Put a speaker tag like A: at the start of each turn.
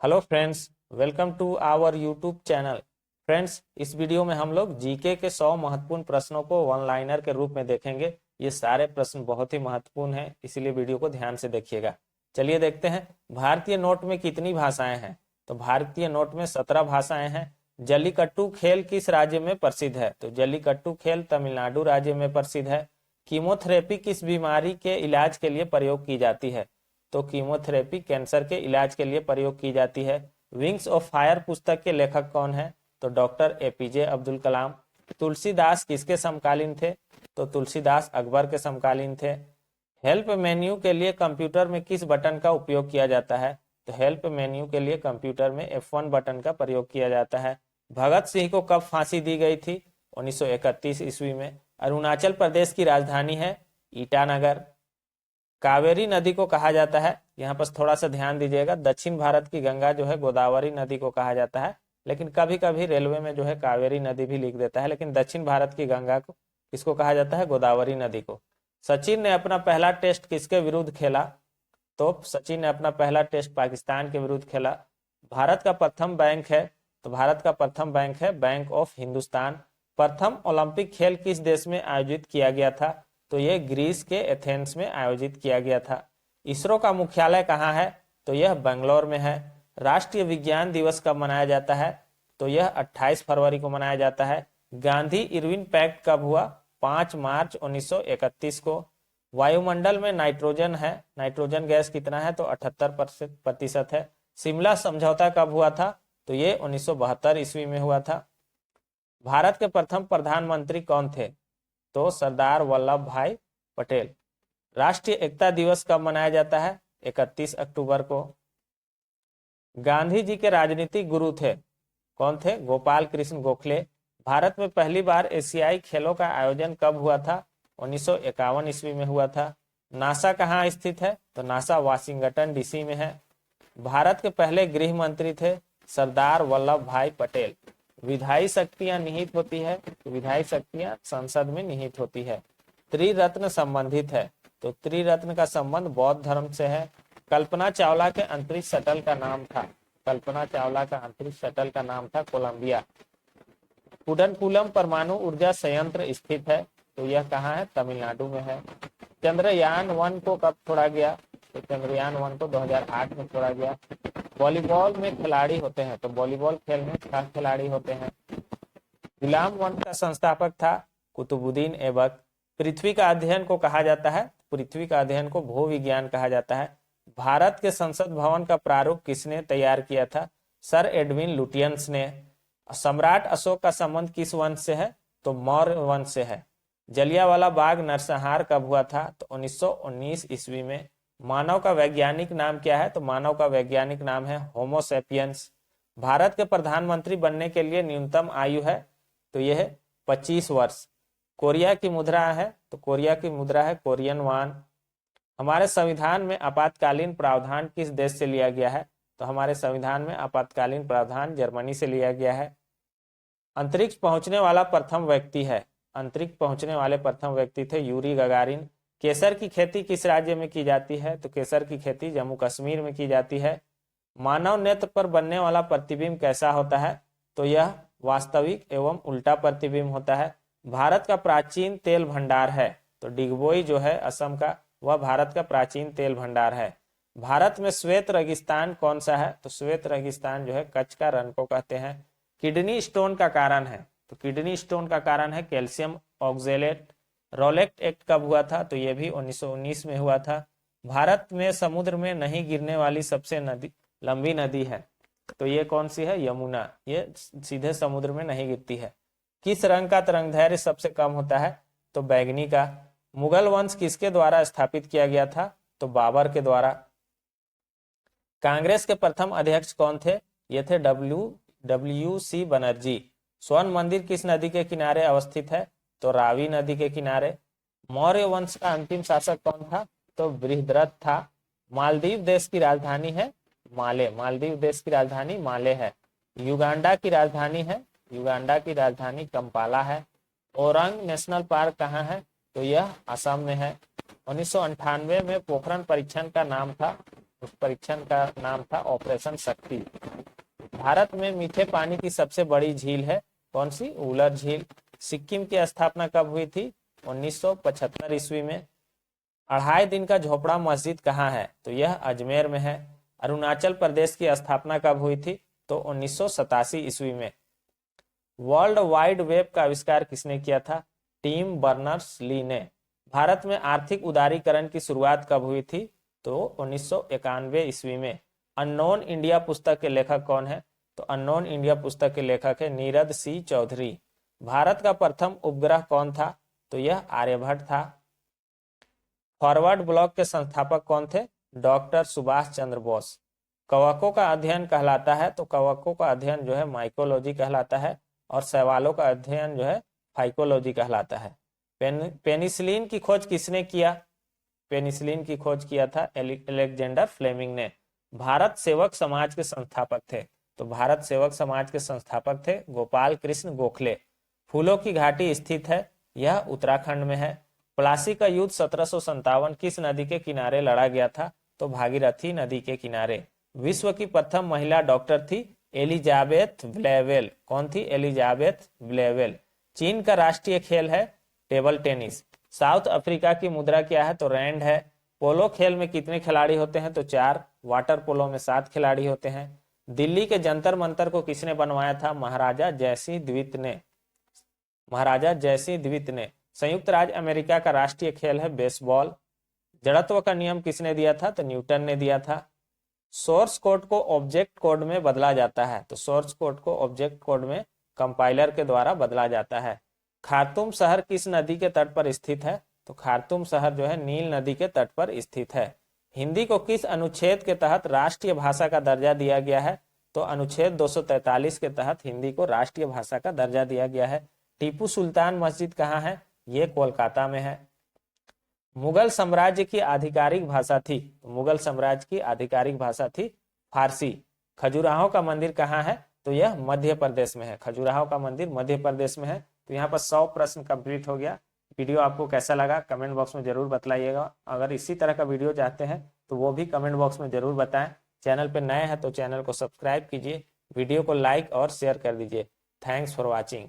A: Hello friends, welcome to our YouTube channel. Friends, इस video में हम लोग जीके के 100 महत्वपूर्ण प्रश्नों को वन लाइनर के रूप में देखेंगे। ये सारे प्रश्न बहुत ही महत्वपूर्ण हैं, इसीलिए वीडियो को ध्यान से देखिएगा। चलिए देखते हैं, भारतीय नोट में कितनी भाषाएं हैं। तो भारतीय नोट में 17 भाषाएं हैं। जल्लीकट्टू खेल किस राज्य में प्रसिद्ध है? तो जल्लीकट्टू खेल तमिलनाडु राज्य में प्रसिद्ध है। कीमोथेरेपी किस बीमारी के इलाज के लिए प्रयोग की जाती है? तो कीमोथेरेपी कैंसर के इलाज के लिए प्रयोग की जाती है। विंग्स ऑफ फायर पुस्तक के लेखक कौन है? तो डॉक्टर एपीजे अब्दुल कलाम। तुलसीदास किसके समकालीन थे? तो तुलसीदास अकबर के समकालीन थे। हेल्प मेन्यू के लिए कंप्यूटर में किस बटन का उपयोग किया जाता है? तो हेल्प मेन्यू के लिए कंप्यूटर में F1 बटन का प्रयोग किया जाता है। भगत सिंह को कब फांसी दी गई थी? 1931 ईस्वी में। अरुणाचल प्रदेश की राजधानी है ईटानगर। कावेरी नदी को कहा जाता है, यहाँ पर थोड़ा सा ध्यान दीजिएगा, दक्षिण भारत की गंगा जो है गोदावरी नदी को कहा जाता है, लेकिन कभी कभी रेलवे में जो है कावेरी नदी भी लिख देता है, लेकिन दक्षिण भारत की गंगा को किसको कहा जाता है? गोदावरी नदी को। सचिन ने अपना पहला टेस्ट किसके विरुद्ध खेला? तो सचिन ने अपना पहला टेस्ट पाकिस्तान के विरुद्ध खेला। भारत का प्रथम बैंक है? तो भारत का प्रथम बैंक है बैंक ऑफ हिंदुस्तान। प्रथम ओलंपिक खेल किस देश में आयोजित किया गया था? तो यह ग्रीस के एथेंस में आयोजित किया गया था। इसरो का मुख्यालय कहाँ है? तो यह बेंगलोर में है। राष्ट्रीय विज्ञान दिवस कब मनाया जाता है? तो यह 28 फरवरी को मनाया जाता है। गांधी इरविन पैक्ट कब हुआ? 5 मार्च 1931 को। वायुमंडल में नाइट्रोजन है, नाइट्रोजन गैस कितना है? तो 78% है। शिमला समझौता कब हुआ था? तो ये 1972 ईस्वी में हुआ था। भारत के प्रथम प्रधानमंत्री कौन थे? तो सरदार वल्लभ भाई पटेल। राष्ट्रीय एकता दिवस कब मनाया जाता है? 31 अक्टूबर को। गांधी जी के राजनीतिक गुरु थे? कौन थे? गोपाल कृष्ण गोखले। भारत में पहली बार एशियाई खेलों का आयोजन कब हुआ था? 1951 ईस्वी में हुआ था। नासा कहाँ स्थित है? तो नासा वाशिंगटन डीसी में है। भारत के पहले गृह मंत्री थे सरदार वल्लभ भाई पटेल। विधायी शक्तियां निहित होती है? तो विधायी शक्तियां संसद में निहित होती है। त्रिरत्न संबंधित है? तो त्रिरत्न का संबंध बौद्ध धर्म से है। कल्पना चावला के अंतरिक्ष शटल का नाम था? कल्पना चावला का अंतरिक्ष शटल का नाम था कोलंबिया। कुडनकुलम परमाणु ऊर्जा संयंत्र स्थित है? तो यह कहाँ है? तमिलनाडु में है। चंद्रयान 1 को कब छोड़ा गया? तो चंद्रयान 1 को 2008 में छोड़ा गया। वॉलीबॉल में खिलाड़ी होते हैं? तो वॉलीबॉल खेल में 6 खिलाड़ी होते हैं। गुलाम वंश का संस्थापक था कुतुबुद्दीन ऐबक। पृथ्वी का अध्ययन को कहा जाता है? पृथ्वी का अध्ययन को भूविज्ञान कहा जाता है। भारत के संसद भवन का प्रारूप किसने तैयार किया था? सर एडविन लुटियंस ने। सम्राट अशोक का संबंध किस वंश से है? तो मौर्य वंश से है। जलियांवाला बाग नरसंहार कब हुआ था? तो 1919 ईस्वी में। मानव का वैज्ञानिक नाम क्या है? तो मानव का वैज्ञानिक नाम है होमो सेपियंस। भारत के प्रधानमंत्री बनने के लिए न्यूनतम आयु है? तो यह है 25 वर्ष। कोरिया की मुद्रा है? तो कोरिया की मुद्रा है कोरियन वान। हमारे संविधान में आपातकालीन प्रावधान किस देश से लिया गया है? तो हमारे संविधान में आपातकालीन प्रावधान जर्मनी से लिया गया है। अंतरिक्ष पहुंचने वाला प्रथम व्यक्ति है? अंतरिक्ष पहुंचने वाले प्रथम व्यक्ति थे यूरी गगारिन। केसर की खेती किस राज्य में की जाती है? तो केसर की खेती जम्मू कश्मीर में की जाती है। मानव नेत्र पर बनने वाला प्रतिबिंब कैसा होता है? तो यह वास्तविक एवं उल्टा प्रतिबिंब होता है। भारत का प्राचीन तेल भंडार है? तो डिगबोई जो है असम का, वह भारत का प्राचीन तेल भंडार है। भारत में श्वेत रेगिस्तान कौन सा है? तो श्वेत रेगिस्तान जो है कच्छ का रण को कहते हैं। किडनी स्टोन का कारण है? तो किडनी स्टोन का कारण है कैल्शियम ऑक्जेलेट। रोलेक्ट एक्ट कब हुआ था? तो यह भी 1919 में हुआ था। भारत में समुद्र में नहीं गिरने वाली सबसे लंबी नदी है? तो ये कौन सी है? यमुना। ये सीधे समुद्र में नहीं गिरती है। किस रंग का तरंगदैर्घ्य सबसे कम होता है? तो बैंगनी का। मुगल वंश किसके द्वारा स्थापित किया गया था? तो बाबर के द्वारा। कांग्रेस के प्रथम अध्यक्ष कौन थे? ये थे WC बनर्जी। स्वर्ण मंदिर किस नदी के किनारे अवस्थित है? तो रावी नदी के किनारे। मौर्य वंश का अंतिम शासक कौन था? तो बृहद्रथ था। मालदीव देश की राजधानी है माले। मालदीव देश की राजधानी माले है। युगांडा की राजधानी है? युगांडा की राजधानी कंपाला है। ओरंग नेशनल पार्क कहाँ है? तो यह असम में है। 1998 में पोखरण परीक्षण का नाम था उस परीक्षण का नाम था ऑपरेशन शक्ति। भारत में मीठे पानी की सबसे बड़ी झील है कौन सी? उलर झील। सिक्किम की स्थापना कब हुई थी? 1975 ईस्वी में। 2.5 दिन का झोपड़ा मस्जिद कहाँ है? तो यह अजमेर में है। अरुणाचल प्रदेश की स्थापना कब हुई थी? तो 1987 ईस्वी में। वर्ल्ड वाइड वेब का आविष्कार किसने किया था? टिम बर्नर्स ली ने। भारत में आर्थिक उदारीकरण की शुरुआत कब हुई थी? तो 1991 ईस्वी में। अननोन इंडिया पुस्तक के लेखक कौन है? तो अननोन इंडिया पुस्तक के लेखक है नीरद सी चौधरी। भारत का प्रथम उपग्रह कौन था? तो यह आर्यभट्ट था। फॉरवर्ड ब्लॉक के संस्थापक कौन थे? डॉक्टर सुभाष चंद्र बोस। कवकों का अध्ययन कहलाता है, तो कवकों का अध्ययन जो है माइकोलॉजी कहलाता है, और शैवालों का अध्ययन जो है फाइकोलॉजी कहलाता है। पेनिसिलिन की खोज किसने किया? पेनिसिलिन की खोज किया था अलेक्जेंडर फ्लेमिंग ने। भारत सेवक समाज के संस्थापक थे, तो भारत सेवक समाज के संस्थापक थे गोपाल कृष्ण गोखले। फूलों की घाटी स्थित है, यह उत्तराखंड में है। प्लासी का युद्ध 1757 किस नदी के किनारे लड़ा गया था? तो भागीरथी नदी के किनारे। विश्व की प्रथम महिला डॉक्टर थी एलिजाबेथ ब्लेवेल। कौन थी? एलिजाबेथ ब्लेवेल। चीन का राष्ट्रीय खेल है टेबल टेनिस। साउथ अफ्रीका की मुद्रा क्या है? तो रैंड है। पोलो खेल में कितने खिलाड़ी होते हैं? तो 4। वाटर पोलो में 7 खिलाड़ी होते हैं। दिल्ली के जंतर मंतर को किसने बनवाया था? महाराजा जयसिंह द्वितीय ने। महाराजा जयसिंह द्वितीय ने। संयुक्त राज्य अमेरिका का राष्ट्रीय खेल है बेसबॉल। जड़त्व का नियम किसने दिया था? तो न्यूटन ने दिया था। सोर्स कोड को ऑब्जेक्ट कोड में बदला जाता है, तो सोर्स कोड को ऑब्जेक्ट कोड में कंपाइलर के द्वारा बदला जाता है। खार्तूम शहर किस नदी के तट पर स्थित है? तो खार्तूम शहर जो है नील नदी के तट पर स्थित है। हिंदी को किस अनुच्छेद के तहत राष्ट्रीय भाषा का दर्जा दिया गया है? तो अनुच्छेद 243 के तहत हिंदी को राष्ट्रीय भाषा का दर्जा दिया गया है। टीपू सुल्तान मस्जिद कहाँ है? ये कोलकाता में है। मुगल साम्राज्य की आधिकारिक भाषा थी, तो मुगल साम्राज्य की आधिकारिक भाषा थी फारसी। खजुराहो का मंदिर कहाँ है? तो यह मध्य प्रदेश में है। खजुराहो का मंदिर मध्य प्रदेश में है। तो यहाँ पर 100 प्रश्न कंप्लीट हो गया। वीडियो आपको कैसा लगा कमेंट बॉक्स में जरूर बताइएगा। अगर इसी तरह का वीडियो चाहते हैं तो वो भी कमेंट बॉक्स में जरूर बताएं। चैनल पर नए हैं तो चैनल को सब्सक्राइब कीजिए, वीडियो को लाइक और शेयर कर दीजिए। Thanks for watching.